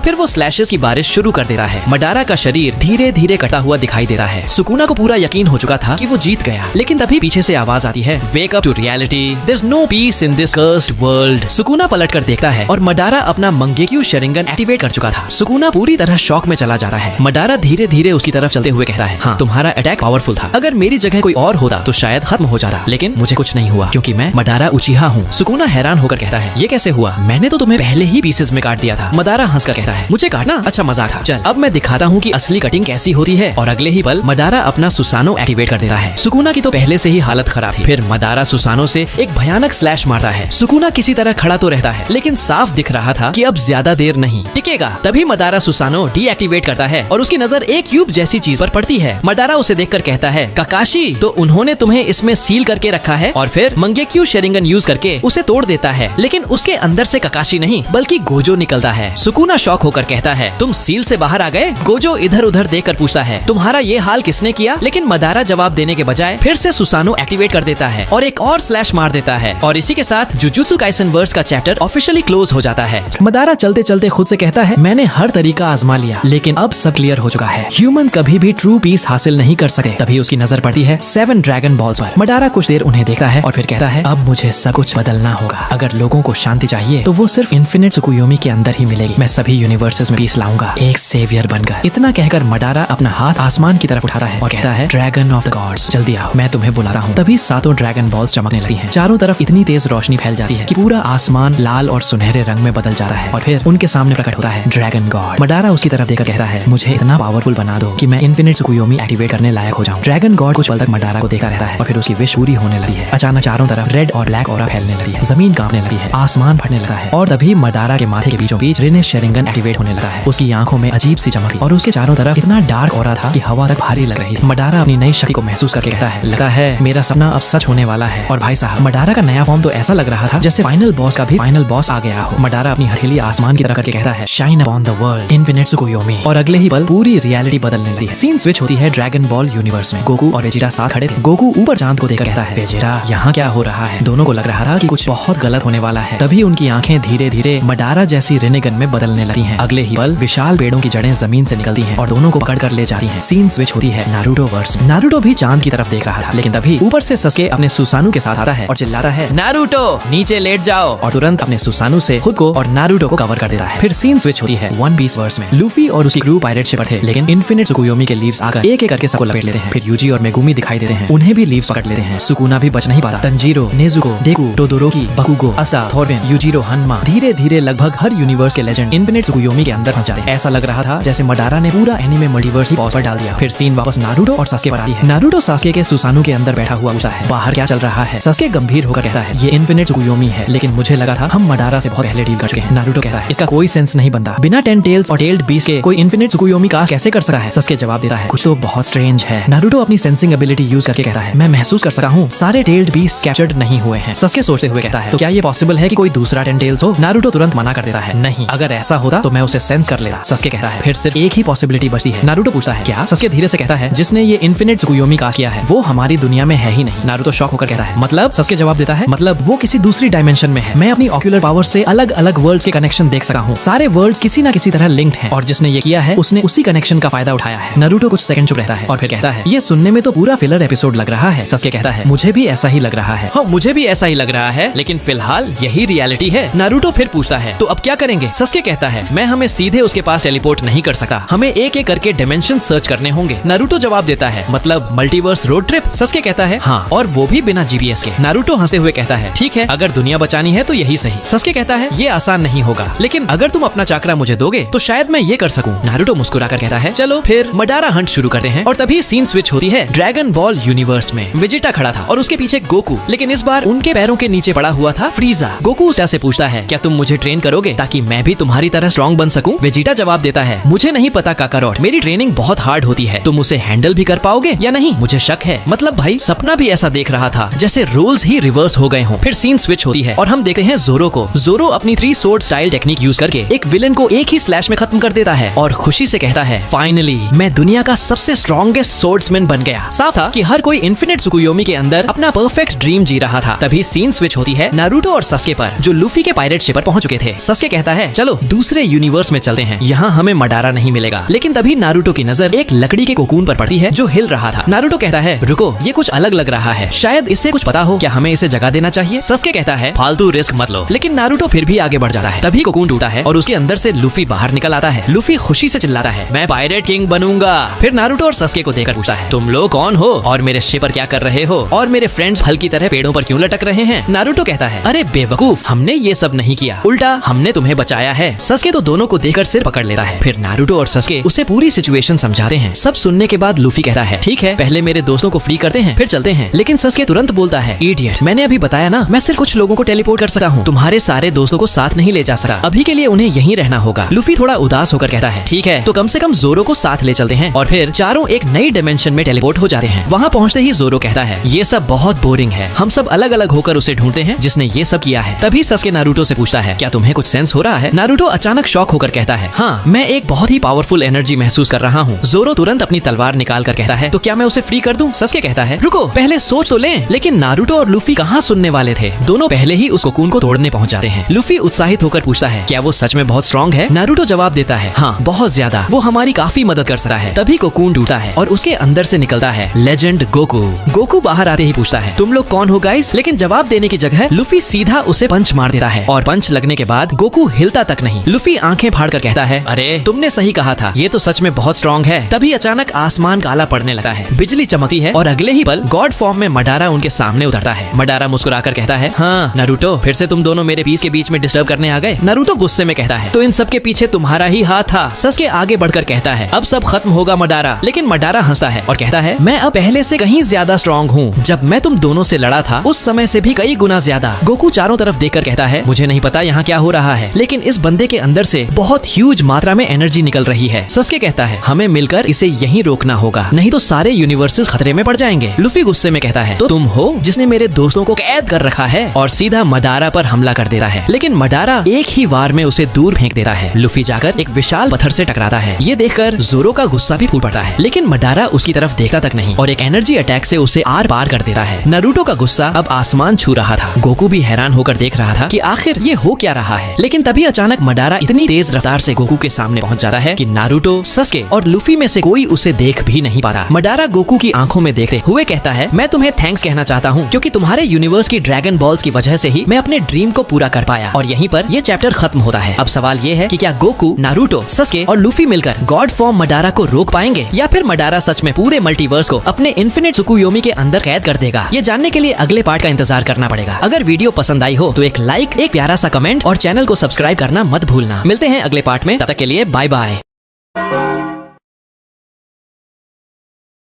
फिर वो स्लैशेस की बारिश शुरू कर देता है। मडारा का शरीर धीरे धीरे कटा हुआ दिखाई देता है। सुकुना को पूरा यकीन हो चुका था कि वो जीत गया, लेकिन तभी पीछे से आवाज आती है wake up to reality, there is no peace in this cursed world. Sukuna पलटकर देखता है और मडारा अपना मंगेक्यू शरिंगन एक्टिवेट कर चुका था। सुकुना पूरी तरह शॉक में चला जाता है। मडारा धीरे धीरे उसकी तरफ चलते हुए कहता है हाँ तुम्हारा अटैक पावरफुल था, अगर मेरी जगह कोई और होता तो शायद खत्म हो जाता, लेकिन मुझे कुछ नहीं हुआ क्योंकि मैं मडारा उचिहा हूँ। सुकुना हैरान होकर कहता है ये कैसे हुआ, मैंने तो तुम्हें पहले ही पीसेस में काट दिया था। मडारा हंसकर कहता है मुझे काटना अच्छा मजाक था, चल अब मैं दिखाता हूँ कि असली कटिंग कैसी होती है। और अगले ही पल मडारा अपना सुसानो एक्टिवेट कर देता है। सुकुना की तो पहले से ही हालत खराब थी। फिर मडारा सुसानो से एक भयानक स्लैश मारता है। सुकुना किसी तरह खड़ा तो रहता है, लेकिन साफ दिख रहा था कि अब ज्यादा देर नहीं टिकेगा। तभी मडारा सुसानो डीएक्टिवेट करता है और उसकी नजर एक क्यूब जैसी चीज पर पड़ती है। मडारा उसे देखकर कहता है काकाशी तो उन्होंने तुम्हें इसमें सील करके रखा है। और फिर मंगेक्यू शेरिंगन यूज करके उसे तोड़ देता है, लेकिन उसके अंदर से काकाशी नहीं बल्कि गोजो निकलता है। सुकुना शॉक होकर कहता है तुम सील से बाहर आ गए? गोजो इधर उधर देखकर पूछता है, तुम्हारा ये हाल किसने किया? लेकिन मदारा जवाब देने के बजाय फिर से सुसानो एक्टिवेट कर देता है और एक और स्लैश मार देता है और इसी के साथ जुजुत्सु काइसेन वर्स का चैप्टर ऑफिशियली क्लोज हो जाता है। मदारा चलते चलते खुद से कहता है, मैंने हर तरीका आजमा लिया लेकिन अब सब क्लियर हो चुका है। ह्यूमंस कभी भी ट्रू पीस हासिल नहीं कर सकते। तभी उसकी नजर पड़ती है 7 ड्रैगन बॉल्स पर। मदारा कुछ देर उन्हें देखता है और फिर कहता है, अब मुझे सब कुछ बदलना होगा। अगर लोगों को शांति चाहिए तो वो सिर्फ इन्फिनिट त्सुकुयोमी के अंदर ही मिलेगी। मैं सभी यूनिवर्सेस में पीस लाऊंगा, एक सेवियर बनकर। इतना कहकर मदारा अपना हाथ आसमान की तरफ उठाता है और कहता है, ड्रैगन ऑफ द गॉड्स, जल्दी आओ, मैं तुम्हें बुलाता हूँ। तभी 7 ड्रैगन बॉल्स चमकने लगती हैं। चारों तरफ इतनी तेज रोशनी फैल जाती है कि पूरा आसमान लाल और सुनहरे रंग में बदल जाता है और फिर उनके सामने प्रकट होता है ड्रैगन गॉड। मदारा उसकी तरफ देखकर कहता है, मुझे इतना पावरफुल बना दो कि मैं इन्फिनिट त्सुकुयोमी एक्टिवेट करने लायक हो जाऊं। ड्रैगन गॉड कुछ पल तक मदारा को देखता रहता है और फिर उसकी विश पूरी होने लगती है। अचानक चारों तरफ रेड और ब्लैक ऑरा फैलने लगती है, जमीन कांपने लगती है, आसमान फटने लगता है और तभी मदारा के माथे के बीचों बीच रिने शेरिंगन एक्टिवेट होने लगता है। उसकी आंखों में अजीब सी चमक थी और उसके चारों तरफ इतना डार्क ऑरा था कि हवा तक भारी लग रही थी। मदारा अपनी नई शक्ति को महसूस करके कहता है, लगता है मेरा सपना अब सच होने वाला है। और भाई साहब, मदारा का नया फॉर्म तो ऐसा लग रहा था जैसे फाइनल बॉस का भी फाइनल बॉस आ गया हो। मदारा अपनी हथेली आसमान की तरफ करके कहता है, shine upon the world infinite Tsukuyomi. और अगले ही पल पूरी रियलिटी बदलने लगती है। सीन स्विच होती है ड्रैगन बॉल यूनिवर्स में। गोकू और वेजिटा साथ खड़े थे। गोकू ऊपर चांद को देखकर कहता है, वेजिटा यहाँ क्या हो रहा है? दोनों को लग रहा था कि कुछ बहुत गलत होने वाला है। तभी उनकी आंखें धीरे धीरे मदारा जैसी रिनेगन में बदलने लगती हैं। अगले ही पल विशाल पेड़ों की जड़ें जमीन से निकलती हैं और दोनों को पकड़ कर ले जाती हैं। सीन स्विच होती है नारुतो वर्स में। नारुतो भी चांद की तरफ देख रहा था लेकिन तभी ऊपर से सस्के अपने सुसानु के साथ आता है और चिल्लाता है, नारुतो नीचे लेट जाओ, और तुरंत अपने सुसानु से खुद को और नारुतो को कवर कर देता है। फिर सीन स्विच होती है वन पीस वर्स में। लूफी और उसकी क्रू पायरेट शिप पर थे लेकिन इन्फिनिट त्सुकुयोमी के लीव्स आकर एक एक करके सबको लपेट लेते हैं। फिर यूजी और मेगुमी दिखाई देते हैं, उन्हें भी लीव्स पकड़ लेते हैं। सुकुना भी बच नहीं पाता। तंजीरो, नेजुको, डेकू, टोदोरोकी, बकुगो, असा, थोरविन, यूजिरो, हन्मा, धीरे धीरे लगभग हर यूनिवर्स के लेजेंड इन्फिनिट त्सुकुयोमी के अंदर फंस जाते हैं। ऐसा लग रहा था जैसे मदारा ने पूरा एनीमे मल्टीवर्स ही पॉज पर डाल दिया। फिर सीन वापस नारुतो और सास्के पर आती है। नारुतो सास्के के सुसानु के अंदर बैठा हुआ पूछता है, बाहर क्या चल रहा है? सास्के गंभीर होकर कहता है, ये इन्फिनिट त्सुकुयोमी है लेकिन मुझे लगा था हम मदारा से बहुत पहले डील कर चुके हैं। नारुतो कहता है, इसका कोई सेंस नहीं बनता। बिना 10 टेल्स और टेल्ड बीस्ट के कोई इन्फिनिट त्सुकुयोमी कास्ट कैसे कर सकता है? सास्के जवाब देता है, कुछ तो बहुत स्ट्रेंज है। नारुतो अपनी सेंसिंग एबिलिटी यूज करके कहता है, मैं महसूस कर सकता हूँ सारे टेल्ड बीस्ट कैप्चर्ड नहीं हुए हैं। सास्के सोचते हुए कहता है, तो क्या ये पॉसिबल है कि कोई दूसरा 10 टेल्स हो? नारुतो तुरंत मना कर देता है, नहीं, अगर ऐसा होता तो मैं उसे सेंस कर लेता। सास्के कहता है, फिर सिर्फ एक ही पॉसिबिलिटी बचती है। नारुतो पूछता है, क्या? सास्के धीरे से कहता है, जिसने ये इन्फिनिट त्सुकुयोमी कास्ट किया है वो हमारी दुनिया में है ही नहीं। नारुतो शॉक होकर कहता है, मतलब? सास्के जवाब देता है, मतलब वो किसी दूसरी डायमेंशन में है। मैं अपनी ऑक्यूलर पावर से अलग अलग वर्ल्ड्स के कनेक्शन देख सका हूँ। सारे वर्ल्ड्स किसी न किसी तरह लिंक्ड हैं और जिसने ये किया है उसने उसी कनेक्शन का फायदा उठाया है। नारुतो कुछ सेकंड चुप रहता है और फिर कहता है, ये सुनने में तो पूरा फिलर एपिसोड लग रहा है। सास्के कहता है, मुझे भी ऐसा ही लग रहा है। हाँ, मुझे भी ऐसा ही लग रहा है लेकिन फिलहाल यही रियलिटी है। नारुतो फिर पूछता है, तो अब क्या करेंगे? सास्के कहता है, मैं हमें सीधे उसके पास टेलीपोर्ट नहीं कर सकता, हमें एक एक करके डायमेंशन सर्च करने होंगे। नारुतो जवाब देता है, मतलब मल्टीवर्स रोड ट्रिप? सास्के कहता है, हाँ, और वो भी बिना जीपीएस के। नारुतो हंसते हुए कहता है, ठीक है, अगर दुनिया बचानी है तो यही सही। सास्के कहता है, ये आसान नहीं होगा लेकिन अगर तुम अपना चाकरा मुझे दोगे तो शायद मैं ये कर सकूं। नारुतो मुस्कुराकर कहता है, चलो फिर मदारा हंट शुरू करते हैं। और तभी सीन स्विच होती है ड्रैगन बॉल यूनिवर्स में। वेजिटा खड़ा था और उसके पीछे गोकू, लेकिन इस बार उनके पैरों के नीचे पड़ा हुआ था फ्रीजा। गोकू उससे पूछता है, क्या तुम मुझे ट्रेन करोगे ताकि मैं भी तुम्हारी तरह स्ट्रॉन्ग बन सकूं? वेजिटा जवाब देता है, मुझे नहीं पता काकारोट, मेरी ट्रेनिंग बहुत हार्ड होती है, तुम उसे हैंडल भी कर पाओगे या नहीं, मुझे शक है। मतलब भाई सपना भी ऐसा देख रहा था जैसे रोल्स ही रिवर्स हो गए हों। फिर सीन स्विच होती है और हम देखते हैं जोरो को। जोरो अपनी 3 sword स्टाइल टेक्निक यूज करके एक विलन को एक ही स्लैश में खत्म कर देता है और खुशी से कहता है, फाइनली मैं दुनिया का सबसे स्ट्रॉन्गेस्ट सोर्ड्समैन बन गया। साफ था कि हर कोई इन्फिनिट त्सुकुयोमी के अंदर अपना परफेक्ट ड्रीम जी रहा था। तभी सीन स्विच होती है नारुतो और सास्के पर, जो लूफी के पायरेट शिप पर पहुंच चुके थे। सास्के कहता है, चलो दूसरे यूनिवर्स में चलते हैं, यहाँ हमें मदारा नहीं मिलेगा। लेकिन तभी नारुतो की नजर एक लकड़ी के कोकून पर पड़ती है जो हिल रहा था। नारुतो कहता है, रुको, ये कुछ अलग लग रहा है, शायद इससे कुछ पता हो, क्या हमें इसे जगा देना चाहिए? सास्के कहता है, फालतू रिस्क मत लो। लेकिन नारुतो फिर भी आगे बढ़ जाता है। तभी कोकून टूटा है और उसके अंदर से लूफी बाहर निकल आता है। लूफी खुशी से चिल्लाता है, मैं पायरेट किंग बनूंगा। फिर नारुतो और सास्के को देखकर पूछता है, तुम लोग कौन हो और मेरे शिप पर क्या कर रहे हो और मेरे फ्रेंड्स फल की तरह पेड़ों पर क्यों लटक रहे हैं? नारुतो कहता है, अरे बेवकूफ, हमने ये सब नहीं किया, उल्टा हमने तुम्हें बचाया है। सास्के तो दोनों को देखकर सिर पकड़ लेता है। फिर नारुतो और सास्के उसे पूरी सिचुएशन समझाते हैं। सब सुनने के बाद लूफी कहता है, ठीक है, पहले मेरे दोस्तों को फ्री करते हैं फिर चलते हैं। लेकिन सास्के तुरंत बोलता है, इडियट, मैंने अभी बताया ना, मैं सिर्फ कुछ लोगों को टेलीपोर्ट कर सकता हूँ, तुम्हारे सारे दोस्तों को साथ नहीं ले जा सकता, अभी के लिए उन्हें यहीं रहना होगा। लूफी थोड़ा उदास होकर कहता है, ठीक है, तो कम से कम जोरो को साथ ले चलते हैं। और फिर चारों एक नई डायमेंशन में टेलीपोर्ट हो जाते हैं। वहाँ पहुँचते ही जोरो कहता है, ये सब बहुत बोरिंग है, हम सब अलग अलग होकर उसे ढूंढते हैं जिसने ये सब किया है। तभी सास्के नारुतो से पूछता है, क्या तुम्हें कुछ सेंस हो रहा है? नारुतो अचानक शॉक होकर कहता है, हाँ हाँ, मैं एक बहुत ही पावरफुल एनर्जी महसूस कर रहा हूँ। जोरो तुरंत अपनी तलवार निकाल कर कहता है, तो क्या मैं उसे फ्री कर दूं? सस्के कहता है, रुको पहले सोच तो लें। लेकिन नारुतो और लूफी कहाँ सुनने वाले थे। दोनों पहले ही उस कोकून को तोड़ने पहुंच जाते हैं। लूफी उत्साहित होकर पूछता है, क्या वो सच में बहुत स्ट्रॉन्ग है? नारुतो जवाब देता है, हाँ बहुत ज्यादा, वो हमारी काफी मदद कर सकता है। तभी कोकून टूटता है और उसके अंदर से निकलता है लेजेंड गोकू। गोकू बाहर आते ही पूछता है, तुम लोग कौन हो गाइस? लेकिन जवाब देने की जगह लूफी सीधा उसे पंच मार देता है और पंच लगने के बाद गोकू हिलता तक नहीं। लूफी आंखें फाड़ कर कहता है, अरे तुमने सही कहा था, ये तो सच में बहुत स्ट्रॉन्ग है। तभी अचानक आसमान काला पड़ने लगता है, बिजली चमकती है और अगले ही पल गॉड फॉर्म में मडारा उनके सामने उतरता है। मडारा मुस्कुराकर कहता है, हाँ नारुतो, फिर से तुम दोनों मेरे पीस के बीच में डिस्टर्ब करने आ गए। नारुतो गुस्से में कहता है, तो इन सब के पीछे तुम्हारा ही हाथ था। सस्के आगे बढ़कर कहता है, अब सब खत्म होगा मडारा। लेकिन मडारा हंसता है और कहता है, मैं अब पहले से कहीं ज्यादा स्ट्रॉन्ग हूँ। जब मैं तुम दोनों से लड़ा था उस समय से भी कई गुना ज्यादा। गोकू चारों तरफ देखकर कहता है, मुझे नहीं पता यहाँ क्या हो रहा है, लेकिन इस बंदे के अंदर से बहुत ह्यूज मात्रा में एनर्जी निकल रही है। सस्के कहता है, हमें मिलकर इसे यहीं रोकना होगा, नहीं तो सारे यूनिवर्सेस खतरे में पड़ जाएंगे। लूफी गुस्से में कहता है, तो तुम हो जिसने मेरे दोस्तों को कैद कर रखा है, और सीधा मडारा पर हमला कर देता है। लेकिन मडारा एक ही वार में उसे दूर फेंक देता है। लूफी जाकर एक विशाल पत्थर से टकराता है। ये देखकर जोरो का गुस्सा भी फूट पड़ता है, लेकिन मडारा उसकी तरफ देखता तक नहीं और एक एनर्जी अटैक से उसे आर पार कर देता है। नारुतो का गुस्सा अब आसमान छू रहा था। गोकू भी हैरान होकर देख रहा था कि आखिर ये हो क्या रहा है। लेकिन तभी अचानक मडारा इतनी तेज रफ्तार से गोकू के सामने पहुंच जाता है कि नारुतो, सस्के और लूफी में से कोई उसे देख भी नहीं पाता। मडारा गोकू की आंखों में देखते हुए कहता है, मैं तुम्हें थैंक्स कहना चाहता हूँ, क्योंकि तुम्हारे यूनिवर्स की ड्रैगन बॉल्स की वजह से ही मैं अपने ड्रीम को पूरा कर पाया। और यहीं पर ये चैप्टर खत्म होता है। अब सवाल ये है कि क्या गोकू, नारुतो, सस्के और लूफी मिलकर गॉड फॉर्म मडारा को रोक पाएंगे, या फिर मडारा सच में पूरे मल्टीवर्स को अपने इन्फिनिट त्सुकुयोमी के अंदर कैद कर देगा? ये जानने के लिए अगले पार्ट का इंतजार करना पड़ेगा। अगर वीडियो पसंद आई हो तो एक लाइक, एक प्यारा सा कमेंट और चैनल को सब्सक्राइब करना मत भूलना। मिलते हैं अगले पार्ट में, तब तक के लिए बाय बाय।